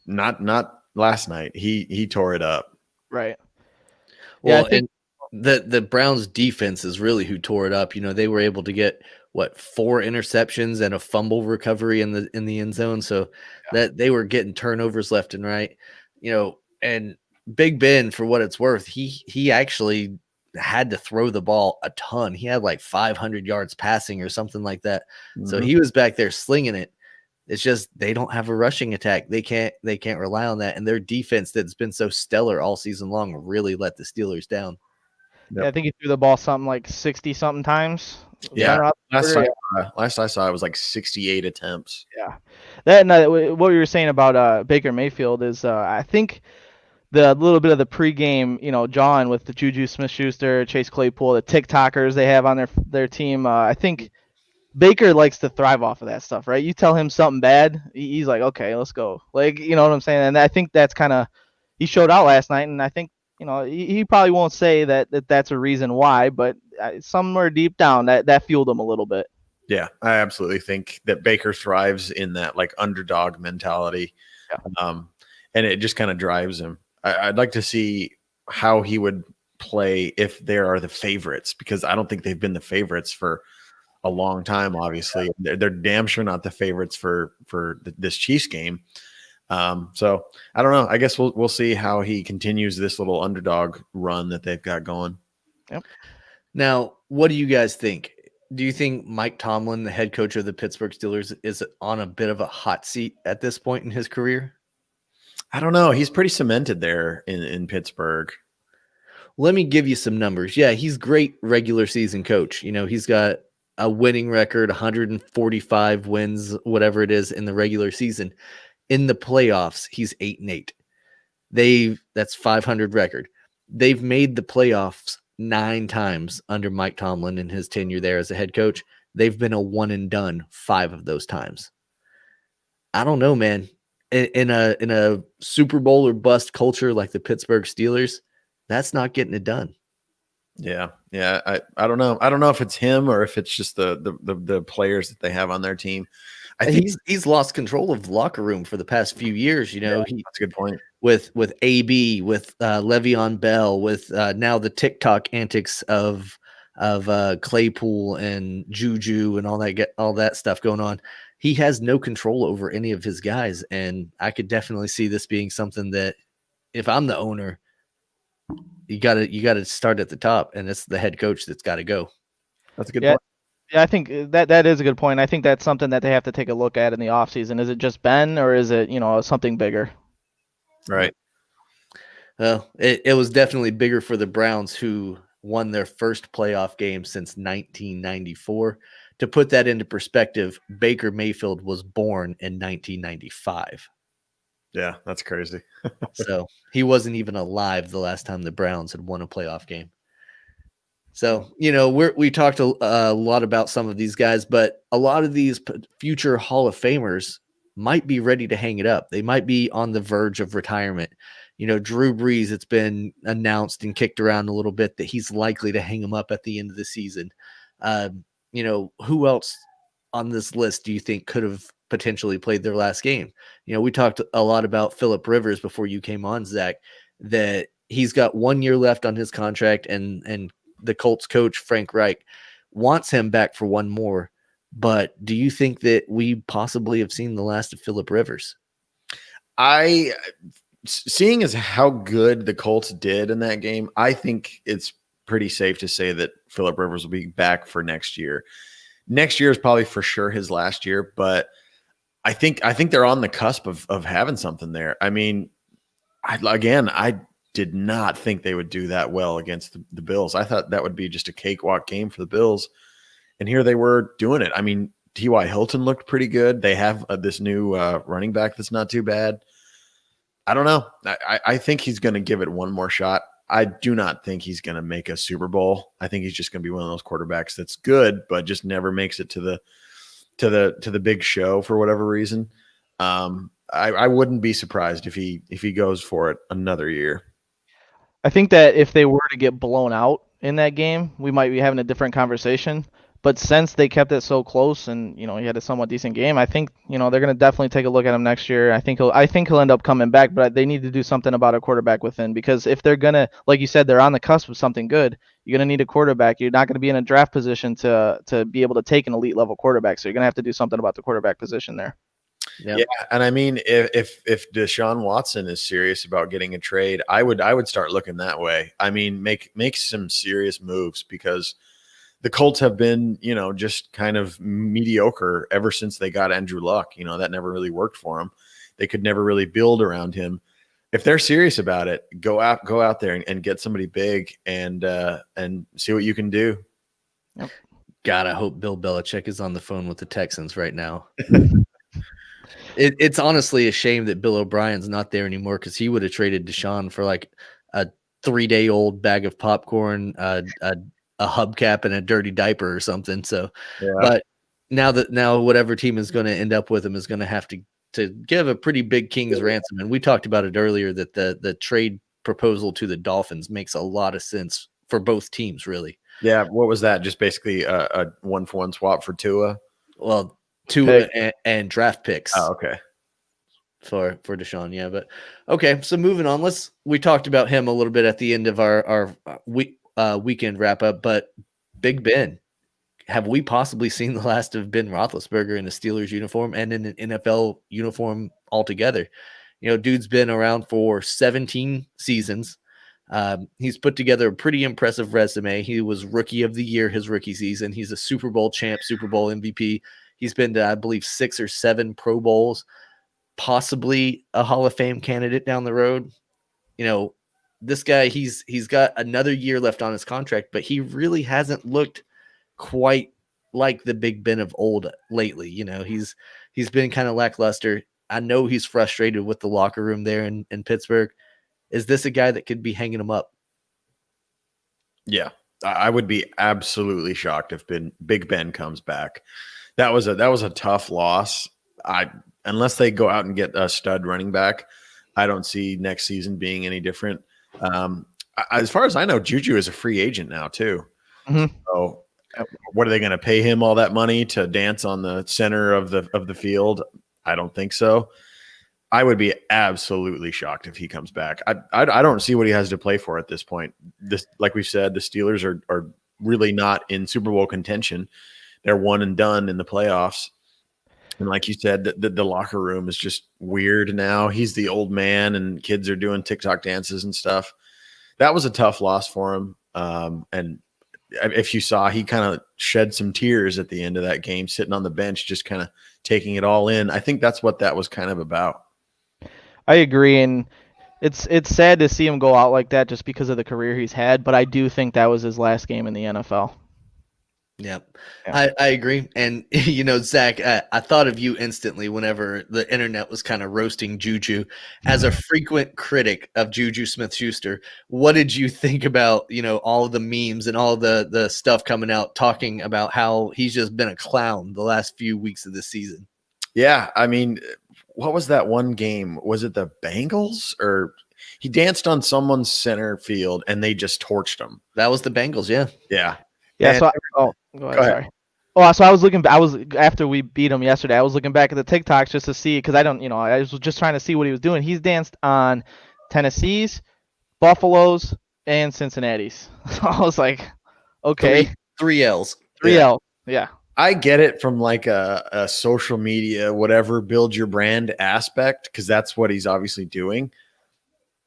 Not last night. He tore it up. Right. Well, I think and the Browns defense is really who tore it up. They were able to get 4 interceptions and a fumble recovery in the end zone, so that they were getting turnovers left and right. And Big Ben, for what it's worth, he actually had to throw the ball a ton. He had like 500 yards passing or something like that. So he was back there slinging it. It's just they don't have a rushing attack. They can't rely on that, and their defense that's been so stellar all season long really let the Steelers down. I think he threw the ball something like 60 something times. Yeah. Last I saw it was like 68 attempts. Yeah. That and what you were saying about Baker Mayfield is I think the little bit of the pregame, John with the Juju Smith-Schuster, Chase Claypool, the TikTokers they have on their team. I think Baker likes to thrive off of that stuff, right? You tell him something bad, he's like, okay, let's go. Like, you know what I'm saying? And I think that's kind of, he showed out last night, and I think, he probably won't say that's a reason why, but somewhere deep down that fueled him a little bit. Yeah, I absolutely think that Baker thrives in that like underdog mentality. Yeah. And it just kind of drives him. I'd like to see how he would play if there are the favorites, because I don't think they've been the favorites for a long time. Obviously, they're damn sure not the favorites for this Chiefs game. So I don't know. I guess we'll see how he continues this little underdog run that they've got going. Yep. Now, what do you guys think? Do you think Mike Tomlin, the head coach of the Pittsburgh Steelers, is on a bit of a hot seat at this point in his career? I don't know. He's pretty cemented there in Pittsburgh. Let me give you some numbers. Yeah, he's great regular season coach. He's got a winning record, 145 wins, whatever it is in the regular season. In the playoffs, he's 8-8. That's 500 record. They've made the playoffs 9 times under Mike Tomlin in his tenure there as a head coach. They've been a one and done 5 of those times. I don't know, man. In a Super Bowl or bust culture like the Pittsburgh Steelers, that's not getting it done. Yeah. I don't know. I don't know if it's him or if it's just the players that they have on their team. I think he's lost control of the locker room for the past few years. That's a good point. With AB, with Le'Veon Bell, with now the TikTok antics of Claypool and Juju and all that stuff going on. He has no control over any of his guys, and I could definitely see this being something that, if I'm the owner, you gotta start at the top, and it's the head coach that's got to go. That's a good point. Yeah, I think that is a good point. I think that's something that they have to take a look at in the offseason. Is it just Ben, or is it something bigger? Right. Well, it was definitely bigger for the Browns, who won their first playoff game since 1994. To put that into perspective, Baker Mayfield was born in 1995. Yeah, that's crazy. So he wasn't even alive the last time the Browns had won a playoff game. So, we talked a lot about some of these guys, but a lot of these future Hall of Famers might be ready to hang it up. They might be on the verge of retirement. Drew Brees, it's been announced and kicked around a little bit that he's likely to hang him up at the end of the season. Who else on this list do you think could have potentially played their last game? We talked a lot about Phillip Rivers before you came on, Zach, that he's got 1 year left on his contract, and the Colts coach, Frank Reich, wants him back for one more. But do you think that we possibly have seen the last of Phillip Rivers? Seeing as how good the Colts did in that game, I think it's pretty safe to say that Phillip Rivers will be back for next year. Next year is probably for sure his last year, but I think they're on the cusp of having something there. I mean, I did not think they would do that well against the Bills. I thought that would be just a cakewalk game for the Bills, and here they were doing it. I mean, T.Y. Hilton looked pretty good. They have this new running back that's not too bad. I don't know. I think he's going to give it one more shot. I do not think he's going to make a Super Bowl. I think he's just going to be one of those quarterbacks that's good, but just never makes it to the big show for whatever reason. I wouldn't be surprised if he goes for it another year. I think that if they were to get blown out in that game, we might be having a different conversation. But since they kept it so close and, he had a somewhat decent game, I think, they're going to definitely take a look at him next year. I think he'll end up coming back, but they need to do something about a quarterback within, because if they're going to, like you said, they're on the cusp of something good, you're going to need a quarterback. You're not going to be in a draft position to be able to take an elite level quarterback. So you're going to have to do something about the quarterback position there. Yep. Yeah, and I mean, if Deshaun Watson is serious about getting a trade, I would start looking that way. I mean, make some serious moves, because the Colts have been, just kind of mediocre ever since they got Andrew Luck. That never really worked for them. They could never really build around him. If they're serious about it, go out there and get somebody big and see what you can do. Yep. God, I hope Bill Belichick is on the phone with the Texans right now. It's honestly a shame that Bill O'Brien's not there anymore, because he would have traded Deshaun for like a 3-day-old bag of popcorn, a hubcap, and a dirty diaper or something. So, yeah. But now whatever team is going to end up with him is going to have to give a pretty big king's ransom. And we talked about it earlier that the trade proposal to the Dolphins makes a lot of sense for both teams, really. Yeah. What was that? Just basically a 1-for-1 swap for Tua? Well, Tua and draft picks. Oh, okay. For Deshaun, yeah. But okay, so moving on. We talked about him a little bit at the end of our weekend wrap up, but Big Ben, have we possibly seen the last of Ben Roethlisberger in a Steelers uniform and in an NFL uniform altogether? Dude's been around for 17 seasons. He's put together a pretty impressive resume. He was Rookie of the Year his rookie season. He's a Super Bowl champ, Super Bowl MVP. He's been to, I believe, 6 or 7 Pro Bowls, possibly a Hall of Fame candidate down the road. This guy, he's got another year left on his contract, but he really hasn't looked quite like the Big Ben of old lately. He's been kind of lackluster. I know he's frustrated with the locker room there in Pittsburgh. Is this a guy that could be hanging him up? Yeah, I would be absolutely shocked if Big Ben comes back. That was a tough loss. Unless they go out and get a stud running back, I don't see next season being any different. As far as I know, Juju is a free agent now too. Mm-hmm. So what are they going to pay him all that money to dance on the center of the field? I don't think so. I would be absolutely shocked if he comes back. I don't see what he has to play for at this point. Like we said, the Steelers are really not in Super Bowl contention. They're one and done in the playoffs. And like you said, the locker room is just weird now. He's the old man and kids are doing TikTok dances and stuff. That was a tough loss for him. And if you saw, he kind of shed some tears at the end of that game, sitting on the bench, just kind of taking it all in. I think that's what that was kind of about. I agree. And it's sad to see him go out like that just because of the career he's had. But I do think that was his last game in the NFL. Yep. Yeah. I agree. And, Zach, I thought of you instantly whenever the internet was kind of roasting Juju. As a frequent critic of Juju Smith-Schuster, what did you think about, all of the memes and all the stuff coming out talking about how he's just been a clown the last few weeks of this season? Yeah. I mean, what was that one game? Was it the Bengals? Or he danced on someone's center field and they just torched him? That was the Bengals, yeah. Yeah. Yeah. And, So go ahead. Sorry. Oh, so I was after we beat him yesterday. I was looking back at the TikToks just to see, because I was just trying to see what he was doing. He's danced on Tennessee's, Buffalo's, and Cincinnati's. So I was like, okay, 3 L's. 3 L. Yeah. I get it from like a social media, whatever, build your brand aspect, because that's what he's obviously doing.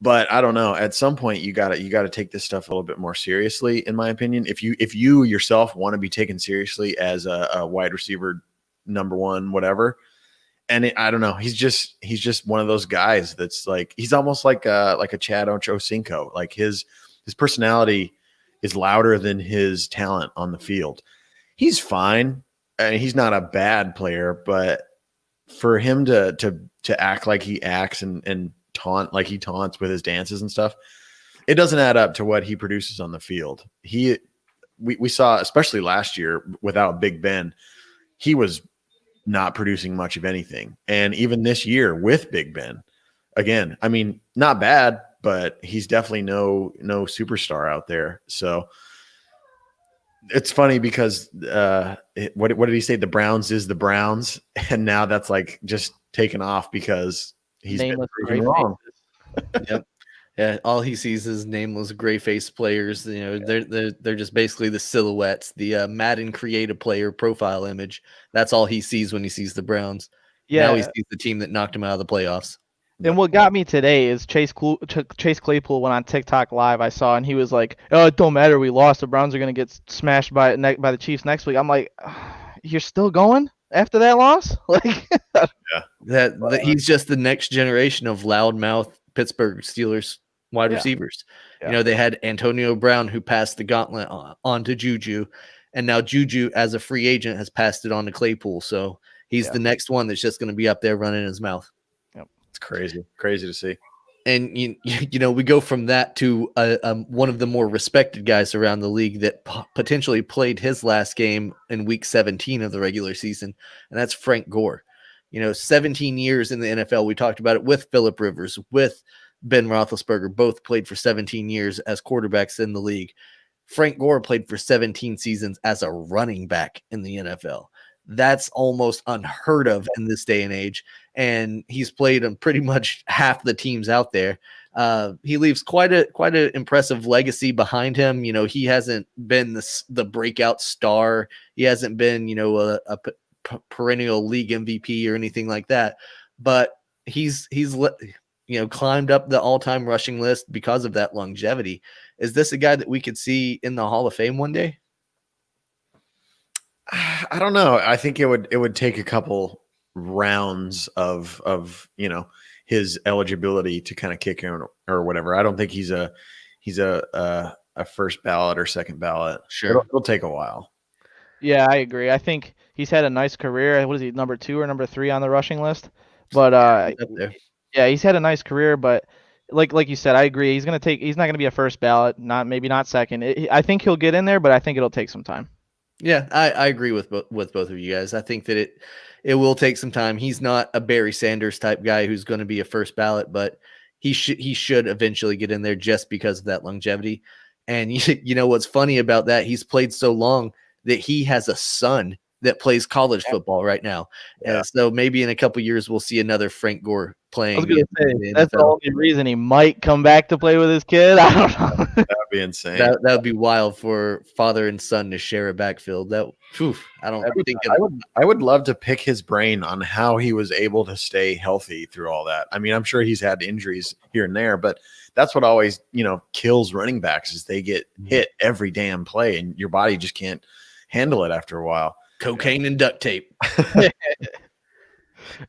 But I don't know. At some point, you gotta take this stuff a little bit more seriously, in my opinion. If you yourself want to be taken seriously as a wide receiver, number one, whatever. And I don't know. He's just one of those guys that's like, he's almost like a Chad Ochocinco. Like his personality is louder than his talent on the field. He's fine. I mean, he's not a bad player, but for him to act like he acts and taunt like he taunts with his dances and stuff, it doesn't add up to what he produces on the field. We saw, especially last year without Big Ben, he was not producing much of anything. And even this year with Big Ben, again, I mean, not bad, but he's definitely no superstar out there. So it's funny because what did he say? The Browns is the Browns, and now that's like just taken off because he's been Nameless proven gray wrong. faces. Yep. Yeah, all he sees is nameless gray-faced players. They're just basically the silhouettes, the Madden creative player profile image. That's all he sees when he sees the Browns. Now he Yeah. sees the team that knocked him out of the playoffs. And what got me today is Chase Claypool went on TikTok live. I saw, and he was like, "Oh, it don't matter. We lost. The Browns are gonna get smashed by the Chiefs next week." I'm like, "You're still going after that loss?" Like, He's just the next generation of loudmouth Pittsburgh Steelers wide Yeah. receivers. Yeah. They had Antonio Brown who passed the gauntlet on to Juju, and now Juju as a free agent has passed it on to Claypool. So he's the next one that's just going to be up there running his mouth. It's crazy to see. And we go from that to one of the more respected guys around the league that potentially played his last game in week 17 of the regular season, and that's Frank Gore. 17 years in the NFL. We talked about it with Phillip Rivers, with Ben Roethlisberger, both played for 17 years as quarterbacks in the league. Frank Gore played for 17 seasons as a running back in the NFL. That's almost unheard of in this day and age. And he's played on pretty much half the teams out there. He leaves quite an impressive legacy behind him. He hasn't been the breakout star. He hasn't been, a perennial league MVP or anything like that. But he's climbed up the all-time rushing list because of that longevity. Is this a guy that we could see in the Hall of Fame one day? I don't know. I think it would take a couple rounds of his eligibility to kind of kick in or whatever. I don't think he's a first ballot or second ballot. Sure, it'll take a while. Yeah, I agree. I think he's had a nice career. What is he, number 2 or number 3 on the rushing list? But yeah, he's had a nice career. But like you said, I agree. He's not gonna be a first ballot. Maybe not second. I think he'll get in there, but I think it'll take some time. Yeah, I agree with both of you guys. I think that it will take some time. He's not a Barry Sanders type guy who's going to be a first ballot, but he should eventually get in there just because of that longevity. And what's funny about that? He's played so long that he has a son that plays college football right now. Yeah. And so maybe in a couple years we'll see another Frank Gore playing. I was gonna say, that's the only reason he might come back to play with his kid. I don't know. That would be insane. That would be wild for father and son to share a backfield. I would love to pick his brain on how he was able to stay healthy through all that. I mean, I'm sure he's had injuries here and there, but that's what always, kills running backs is they get hit every damn play and your body just can't handle it after a while. Cocaine and duct tape.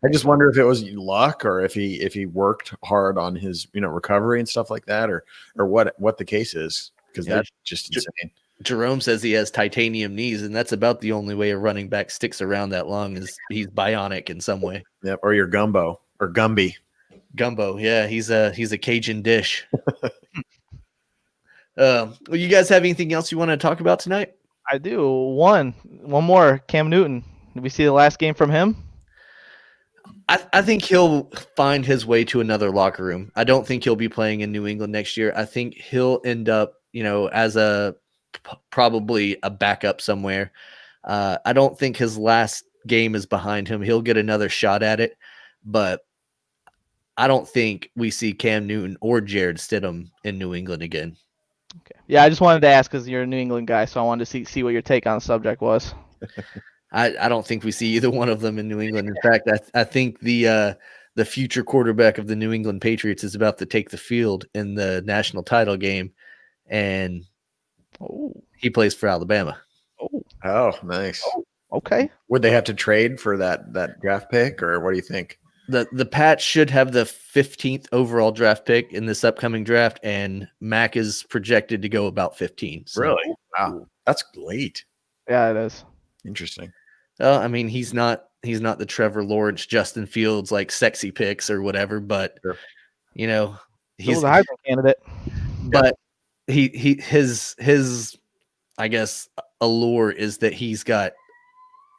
I just wonder if it was luck or if he worked hard on his, recovery and stuff like that, or what the case is, because that's just insane. Jerome says he has titanium knees, and that's about the only way a running back sticks around that long is he's bionic in some way. Yep, or your Gumbo or Gumby. Gumbo, yeah, he's a Cajun dish. Well, you guys have anything else you want to talk about tonight? I do. One more. Cam Newton. Did we see the last game from him? I think he'll find his way to another locker room. I don't think he'll be playing in New England next year. I think he'll end up, as probably a backup somewhere. I don't think his last game is behind him. He'll get another shot at it, but I don't think we see Cam Newton or Jared Stidham in New England again. Okay. Yeah, I just wanted to ask because you're a New England guy, so I wanted to see what your take on the subject was. I don't think we see either one of them in New England. In fact, I think the future quarterback of the New England Patriots is about to take the field in the national title game, and he plays for Alabama. Oh, nice. Oh, okay. Would they have to trade for that draft pick, or what do you think? The Pats should have the 15th overall draft pick in this upcoming draft, and Mac is projected to go about 15. So. Really? Wow, that's late. Yeah, it is. Interesting. I mean, he's not the Trevor Lawrence, Justin Fields like sexy picks or whatever, but sure. He's a Heisman candidate. But his I guess allure is that he's got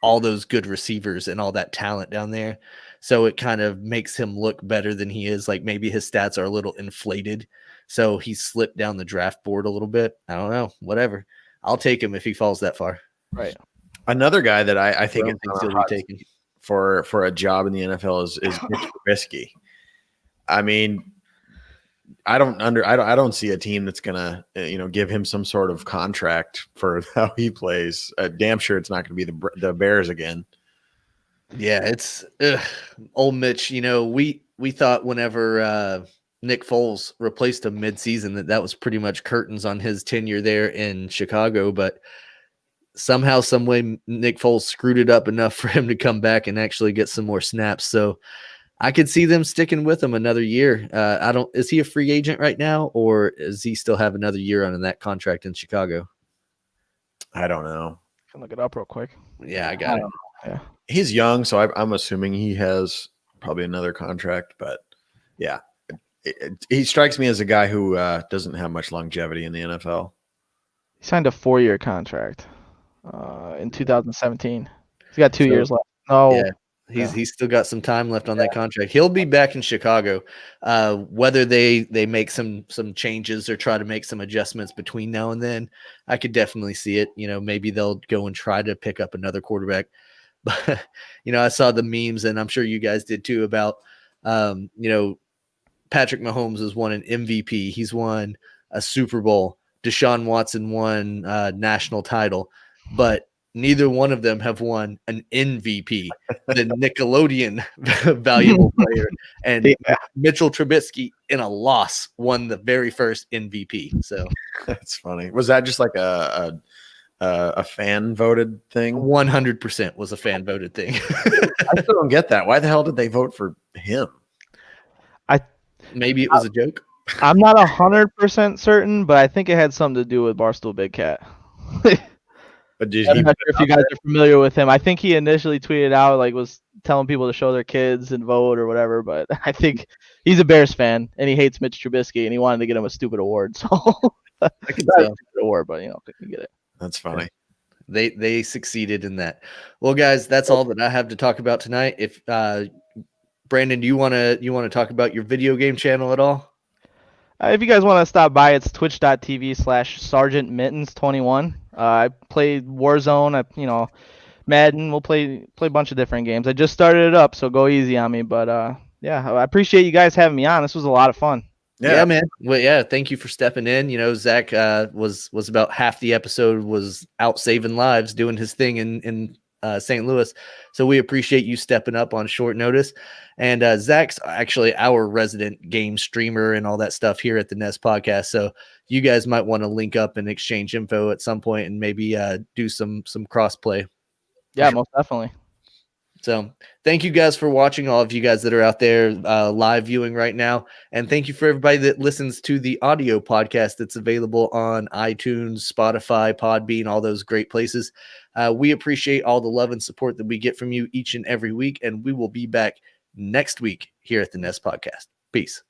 all those good receivers and all that talent down there. So it kind of makes him look better than he is. Like maybe his stats are a little inflated. So he slipped down the draft board a little bit. I don't know, whatever. I'll take him if he falls that far. Right. Another guy that I think is Thinks on a he'll hot be taken. seat for a job in the NFL is Mitch Trubisky. I mean, I don't see a team that's gonna give him some sort of contract for how he plays. Damn sure it's not gonna be the Bears again. Yeah, it's old Mitch. We thought whenever Nick Foles replaced him midseason that was pretty much curtains on his tenure there in Chicago, but somehow, some way, Nick Foles screwed it up enough for him to come back and actually get some more snaps. So I could see them sticking with him another year. Is he a free agent right now, or does he still have another year on that contract in Chicago? I don't know. Can look it up real quick. Yeah, I got it. Yeah. He's young, so I'm assuming he has probably another contract. But yeah, he strikes me as a guy who doesn't have much longevity in the NFL. He signed a 4-year contract in 2017. He's got 2 years left. No. Yeah. He's still got some time left on that contract. He'll be back in Chicago. Whether they make some changes or try to make some adjustments between now and then, I could definitely see it. Maybe they'll go and try to pick up another quarterback. But I saw the memes, and I'm sure you guys did too, about Patrick Mahomes has won an MVP. He's won a Super Bowl. Deshaun Watson won a national title, but neither one of them have won an MVP, the Nickelodeon valuable player. And Mitchell Trubisky, in a loss, won the very first MVP. So that's funny. Was that just like a fan voted thing? 100% was a fan voted thing. I still don't get that. Why the hell did they vote for him? Maybe it was a joke. I'm not 100% certain, but I think it had something to do with Barstool Big Cat. But I'm not sure if you guys are familiar with him. I think he initially tweeted out, was telling people to show their kids and vote or whatever, but I think he's a Bears fan and he hates Mitch Trubisky and he wanted to get him a stupid award. So I could say stupid award, but couldn't get it. That's funny. They succeeded in that. Well, guys, that's all that I have to talk about tonight. If Brandon, do you want to talk about your video game channel at all? If you guys want to stop by, it's twitch.tv/SergeantMittens21. I play Warzone, Madden. We'll play a bunch of different games. I just started it up, so go easy on me. But yeah, I appreciate you guys having me on. This was a lot of fun. Yeah, man. Well, yeah, thank you for stepping in. Zach was about half the episode was out saving lives, doing his thing in St. Louis. So we appreciate you stepping up on short notice. And Zach's actually our resident game streamer and all that stuff here at the Nest Podcast. So you guys might want to link up and exchange info at some point and maybe do some cross-play. Yeah, most definitely. So thank you guys for watching, all of you guys that are out there live viewing right now. And thank you for everybody that listens to the audio podcast that's available on iTunes, Spotify, Podbean, all those great places. We appreciate all the love and support that we get from you each and every week. And we will be back next week here at the Nest Podcast. Peace.